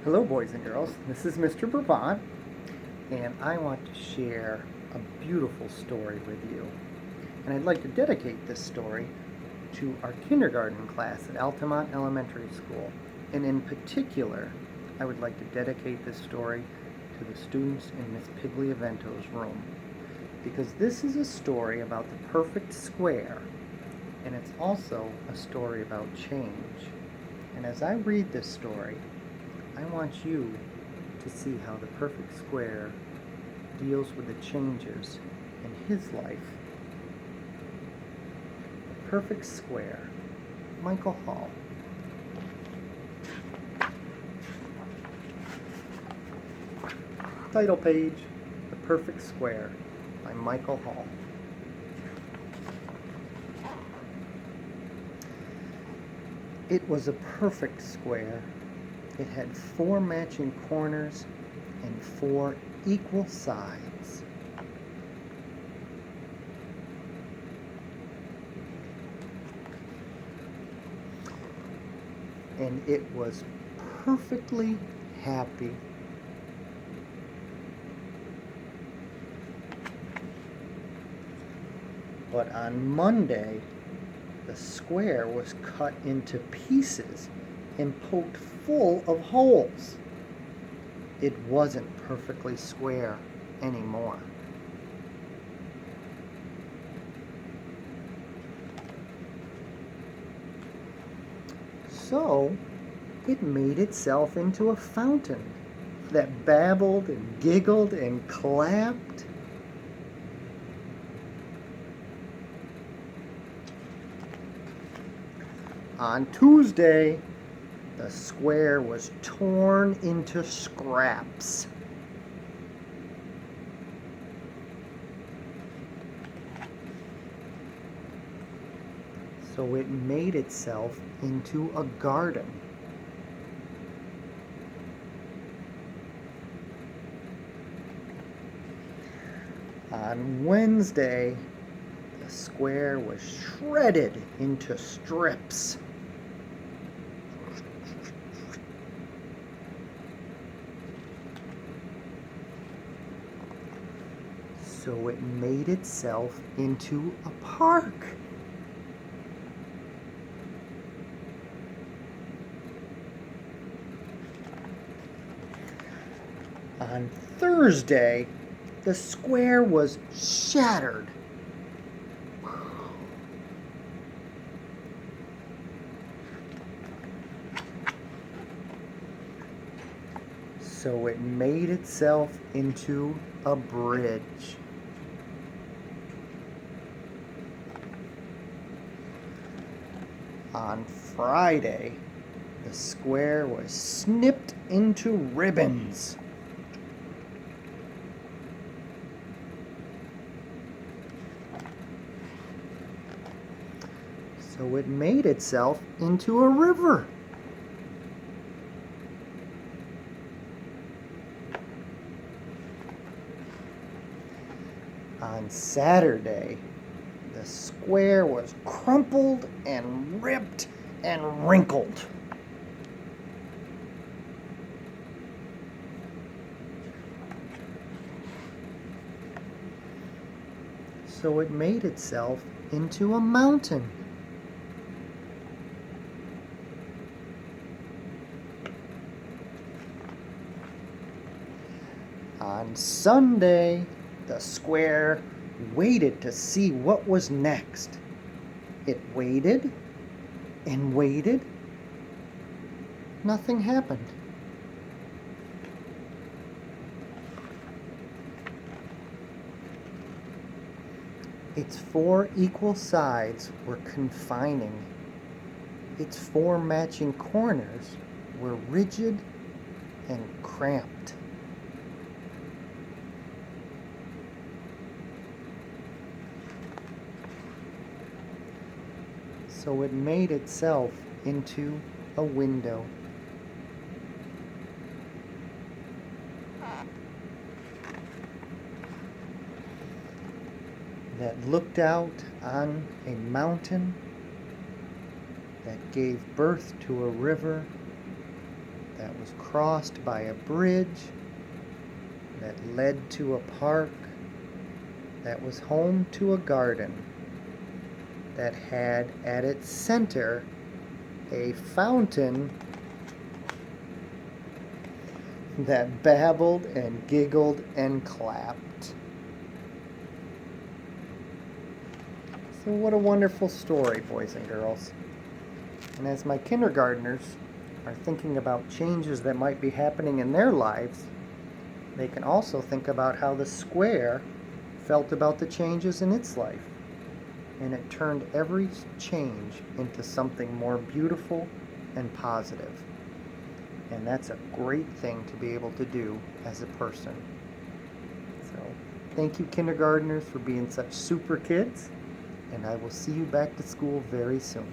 Hello, boys and girls. This is Mr. Brabant, and I want to share a beautiful story with you. And I'd like to dedicate this story to our kindergarten class at Altamont Elementary School. And in particular, I would like to dedicate this story to the students in Miss Pigliavento's room. Because this is a story about the perfect square, and it's also a story about change. And as I read this story, I want you to see how the perfect square deals with the changes in his life. The perfect square, Michael Hall. Title page, The Perfect Square by Michael Hall. It was a perfect square. It had 4 matching corners and 4 equal sides. And it was perfectly happy. But on Monday, the square was cut into pieces and poked full of holes. It wasn't perfectly square anymore. So it made itself into a fountain that babbled and giggled and clapped. On Tuesday, the square was torn into scraps. So it made itself into a garden. On Wednesday, the square was shredded into strips. So it made itself into a park. On Thursday, the square was shattered. So it made itself into a bridge. On Friday, the square was snipped into ribbons. So it made itself into a river. On Saturday, the square was crumpled and ripped and wrinkled. So it made itself into a mountain. On Sunday, the square waited to see what was next. It waited and waited. Nothing happened. Its 4 equal sides were confining. Its 4 matching corners were rigid and cramped. So it made itself into a window. That looked out on a mountain that gave birth to a river that was crossed by a bridge that led to a park that was home to a garden that had at its center a fountain that babbled and giggled and clapped. So what a wonderful story, boys and girls. And as my kindergartners are thinking about changes that might be happening in their lives, they can also think about how the square felt about the changes in its life. And it turned every change into something more beautiful and positive. And that's a great thing to be able to do as a person. So, thank you, kindergartners, for being such super kids. And I will see you back to school very soon.